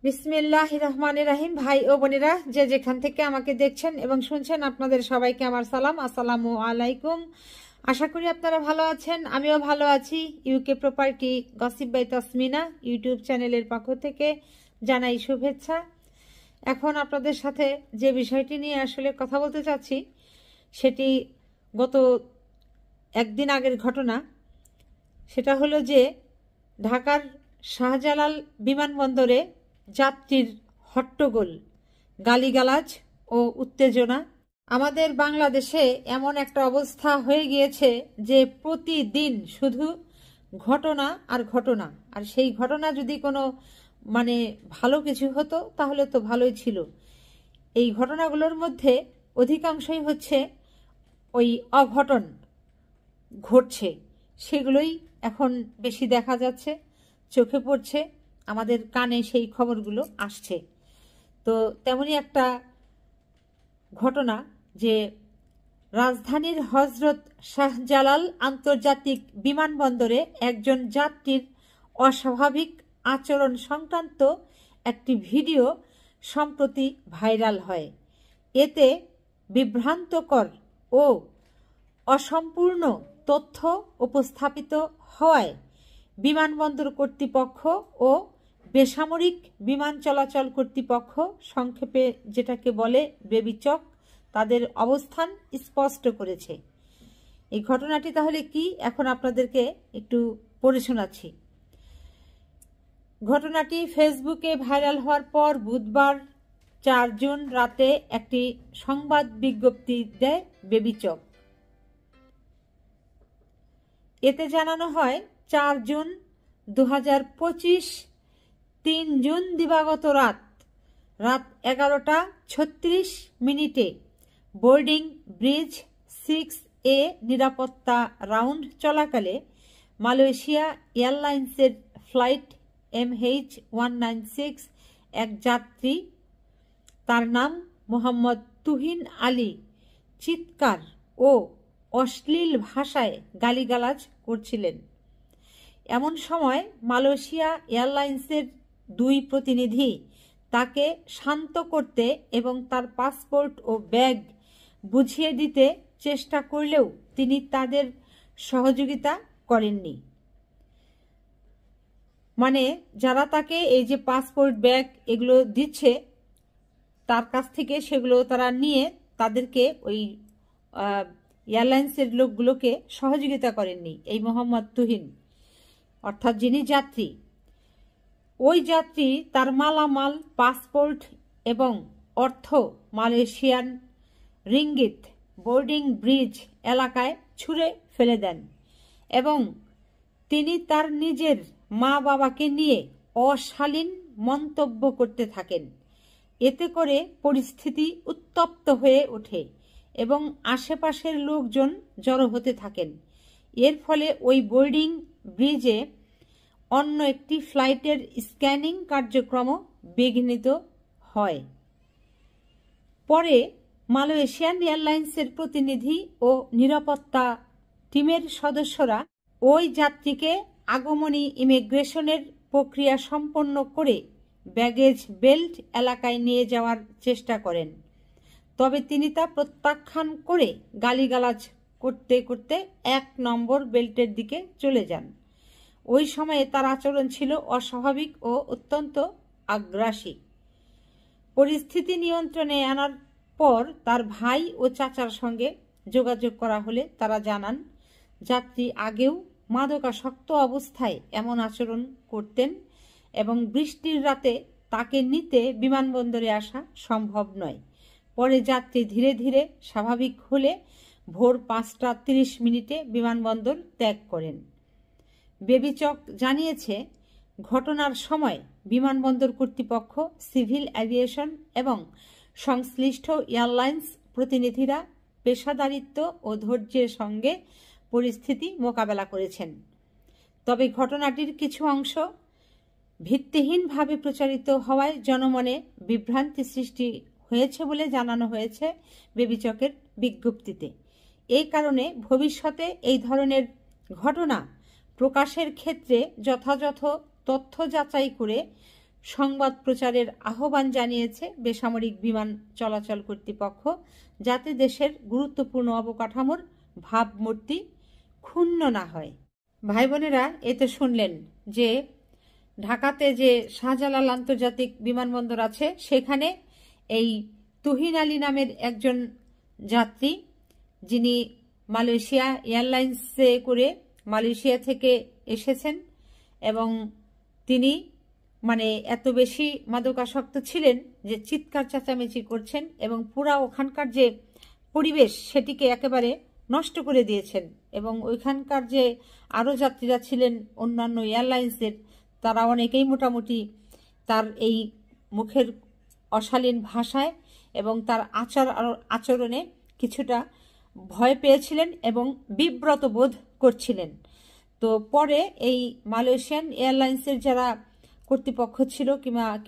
বিসমিল্লাহির রহমানির রহিম। ভাই ও বোনেরা, যে যেখান থেকে আমাকে দেখছেন এবং শুনছেন, আপনাদের সবাইকে আমার সালাম, আসসালামু আলাইকুম। আশা করি আপনারা ভালো আছেন, আমিও ভালো আছি। UK property gossip by Tasmina YouTube চ্যানেলের পক্ষ থেকে জানাই শুভেচ্ছা। এখন আপনাদের সাথে যে বিষয়টি নিয়ে আসলে কথা বলতে চাচ্ছি, সেটি গত একদিন আগের ঘটনা। সেটা হলো যে ঢাকার শাহজালাল বিমানবন্দরে যাত্রীর হট্টগোল, গালিগালাজ ও উত্তেজনা। আমাদের বাংলাদেশে এমন একটা অবস্থা হয়ে গিয়েছে যে প্রতিদিন শুধু ঘটনা আর ঘটনা। আর সেই ঘটনা যদি কোনো ভালো কিছু হতো তাহলে তো ভালোই ছিল। এই ঘটনাগুলোর মধ্যে অধিকাংশই হচ্ছে ওই অঘটন ঘটছে, সেগুলোই এখন বেশি দেখা যাচ্ছে, চোখে পড়ছে, আমাদের কানে সেই খবরগুলো আসছে। তো তেমনি একটা ঘটনা যে রাজধানীর হজরত শাহজালাল আন্তর্জাতিক বিমানবন্দরে একজন যাত্রীর অস্বাভাবিক আচরণ সংক্রান্ত একটি ভিডিও সম্প্রতি ভাইরাল হয়। এতে বিভ্রান্তকর ও অসম্পূর্ণ তথ্য উপস্থাপিত হওয়ায় বিমানবন্দর কর্তৃপক্ষ ও বেসামরিক বিমান চলাচল কর্তৃপক্ষ, সংক্ষেপে যেটাকে বলে বেবিচক, তাদের অবস্থান স্পষ্ট করেছে। এই ঘটনাটি তাহলে কি, এখন আপনাদেরকে একটু পড়ে শোনাচ্ছি। ঘটনাটি ফেসবুকে ভাইরাল হওয়ার পর বুধবার 4 জুন রাতে একটি সংবাদ বিজ্ঞপ্তি দেয় বেবিচক। এতে জানানো হয়, 4 জুন 2025 3 জুন দিবাগত রাত 11:36 বোর্ডিং ব্রিজ 6A নিরাপত্তা রাউন্ড চলাকালে মালয়েশিয়া এয়ারলাইন্সের ফ্লাইট MH196 এক যাত্রী, তার নাম মোহাম্মদ তুহিন আলী, চিৎকার ও অশ্লীল ভাষায় গালিগালাজ করছিলেন। এমন সময় মালয়েশিয়া এয়ারলাইন্সের 2 প্রতিনিধি তাকে শান্ত করতে এবং তার পাসপোর্ট ও ব্যাগ বুঝিয়ে দিতে চেষ্টা করলেও তিনি তাদের সহযোগিতা করেননি। যারা তাকে এই যে পাসপোর্ট ব্যাগ এগুলো দিচ্ছে, তার কাছ থেকে সেগুলো তারা নিয়ে তাদেরকে ওই এয়ারলাইন্সের লোকগুলোকে সহযোগিতা করেননি। এই মোহাম্মদ তুহিন, অর্থাৎ যিনি যাত্রী, ওই যাত্রী তার মালামাল, পাসপোর্ট এবং অর্থ মালয়েশিয়ান রিঙ্গিত বোর্ডিং ব্রিজ এলাকায় ছুঁড়ে ফেলে দেন এবং তিনি তার নিজের মা বাবাকে নিয়ে অশালীন মন্তব্য করতে থাকেন। এতে করে পরিস্থিতি উত্তপ্ত হয়ে ওঠে এবং আশেপাশের লোকজন জড়ো হতে থাকেন। এর ফলে ওই বোর্ডিং ব্রিজে অন্য একটি ফ্লাইটের স্ক্যানিং কার্যক্রম বিঘ্নিত হয়। পরে মালয়েশিয়ান এয়ারলাইন্সের প্রতিনিধি ও নিরাপত্তা টিমের সদস্যরা ওই যাত্রীকে আগমনী ইমিগ্রেশনের প্রক্রিয়া সম্পন্ন করে ব্যাগেজ বেল্ট এলাকায় নিয়ে যাওয়ার চেষ্টা করেন। তবে তিনি তা প্রত্যাখ্যান করে গালিগালাজ করতে করতে 1 নম্বর বেল্টের দিকে চলে যান। ওই সময়ে তার আচরণ ছিল অস্বাভাবিক ও অত্যন্ত আগ্রাসী। পরিস্থিতি নিয়ন্ত্রণে আনার পর তার ভাই ও চাচার সঙ্গে যোগাযোগ করা হলে তারা জানান, যাত্রী আগেও মাদকাসক্ত অবস্থায় এমন আচরণ করতেন এবং বৃষ্টির রাতে তাকে নিতে বিমানবন্দরে আসা সম্ভব নয়। পরে যাত্রী ধীরে ধীরে স্বাভাবিক হলে ভোর 5:30 বিমানবন্দর ত্যাগ করেন। বেবিচক জানিয়েছে, ঘটনার সময় বিমানবন্দর কর্তৃপক্ষ, সিভিল অ্যাভিয়েশন এবং সংশ্লিষ্ট এয়ারলাইন্স প্রতিনিধিরা পেশাদারিত্ব ও ধৈর্যের সঙ্গে পরিস্থিতি মোকাবেলা করেছেন। তবে ঘটনাটির কিছু অংশ ভিত্তিহীনভাবে প্রচারিত হওয়ায় জনমনে বিভ্রান্তি সৃষ্টি হয়েছে বলে জানানো হয়েছে বেবিচকের বিজ্ঞপ্তিতে। এই কারণে ভবিষ্যতে এই ধরনের ঘটনা প্রকাশের ক্ষেত্রে যথাযথ তথ্য যাচাই করে সংবাদ প্রচারের আহ্বান জানিয়েছে বেসামরিক বিমান চলাচল কর্তৃপক্ষ, যাতে দেশের গুরুত্বপূর্ণ অবকাঠামোর ভাবমূর্তি ক্ষুণ্ণ না হয়। ভাই বোনেরা, এতে শুনলেন যে ঢাকাতে যে শাহজালাল আন্তর্জাতিক বিমানবন্দর আছে, সেখানে এই তুহিন আলী নামের একজন যাত্রী, যিনি মালয়েশিয়া এয়ারলাইন্সে করে মালয়েশিয়া থেকে এসেছেন, এবং তিনি এত বেশি মাদকাসক্ত ছিলেন যে চিৎকার চেঁচামেচি করছেন এবং পুরা ওখানকার যে পরিবেশ সেটিকে একেবারে নষ্ট করে দিয়েছেন। এবং ওইখানকার যে আরও যাত্রীরা ছিলেন অন্যান্য এয়ারলাইন্সের, তারা অনেকেই মোটামুটি তার এই মুখের অশালীন ভাষায় এবং তার আচরণে কিছুটা ভয় পেয়েছিলেন এবং বিব্রত বোধ করছিলেন। তো পরে এই মালয়েশিয়ান এয়ারলাইন্সের যারা কর্তৃপক্ষ ছিল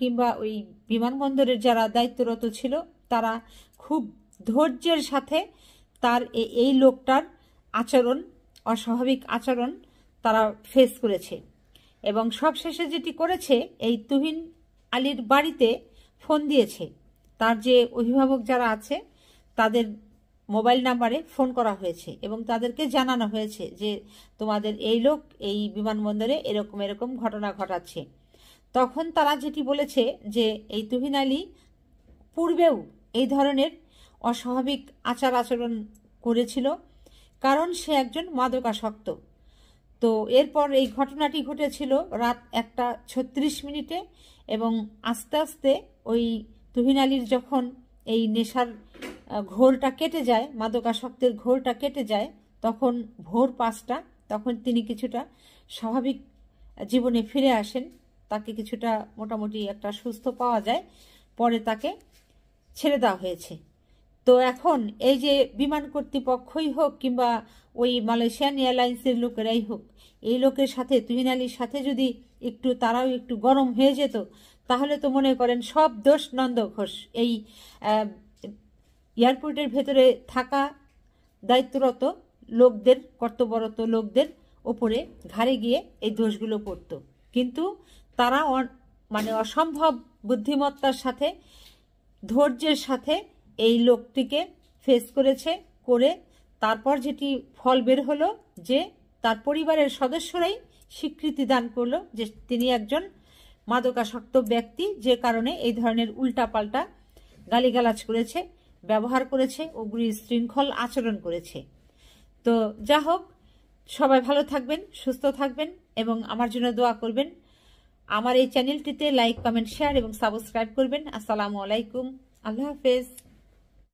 কিংবা ওই বিমানবন্দরের যারা দায়িত্বরত ছিল, তারা খুব ধৈর্যের সাথে তার এই লোকটার আচরণ, অস্বাভাবিক আচরণ তারা ফেস করেছে। এবং সবশেষে যেটি করেছে, এই তুহিন আলীর বাড়িতে ফোন দিয়েছে। তার যে অভিভাবক যারা আছে তাদের মোবাইল নাম্বারে ফোন করা হয়েছে এবং তাদেরকে জানানো হয়েছে যে তোমাদের এই লোক এই বিমানবন্দরে এরকম এরকম ঘটনা ঘটাচ্ছে। তখন তারা যেটি বলেছে যে এই তুহিন আলী পূর্বেও এই ধরনের অস্বাভাবিক আচার আচরণ করেছিল, কারণ সে একজন মাদকাসক্ত। তো এরপর এই ঘটনাটি ঘটেছিল রাত 1:36 এবং আস্তে আস্তে ওই তুহিন আলীর যখন এই নেশার ঘোরটা কেটে যায়, মাদকাসক্তের ঘোরটা কেটে যায়, তখন ভোর 5টা, তখন তিনি কিছুটা স্বাভাবিক জীবনে ফিরে আসেন। তাকে কিছুটা মোটামুটি একটা সুস্থ পাওয়া যায়, পরে তাকে ছেড়ে দেওয়া হয়েছে। তো এখন এই যে বিমান কর্তৃপক্ষই হোক কিংবা ওই মালয়েশিয়ান এয়ারলাইন্সের লোকেরাই হোক, এই লোকের সাথে, তুহিন আলীর সাথে যদি তারাও একটু গরম হয়ে যেত, তাহলে তো মনে করেন সব দোষ নন্দ ঘোষ এই এয়ারপোর্টের ভেতরে থাকা দায়িত্বরত লোকদের, কর্তব্যরত লোকদের ওপরে ঘাড়ে গিয়ে এই দোষগুলো পড়ত। কিন্তু তারা অসম্ভব বুদ্ধিমত্তার সাথে, ধৈর্যের সাথে এই লোকটিকে ফেস করে তারপর যেটি ফল বের হলো যে তার পরিবারের সদস্যরাই স্বীকৃতি দান করলো যে তিনি একজন মাদকাসক্ত ব্যক্তি, যে কারণে এই ধরনের উল্টাপাল্টা গালিগালাজ করেছে, ব্যবহার করেছে ও বিশৃঙ্খল আচরণ করেছে। তো যা হোক, সবাই ভালো থাকবেন, সুস্থ থাকবেন এবং আমার জন্য দোয়া করবেন। আমার এই চ্যানেলটিতে লাইক, কমেন্ট, শেয়ার এবং সাবস্ক্রাইব করবেন। আসসালামু আলাইকুম, আল্লাহ হাফেজ।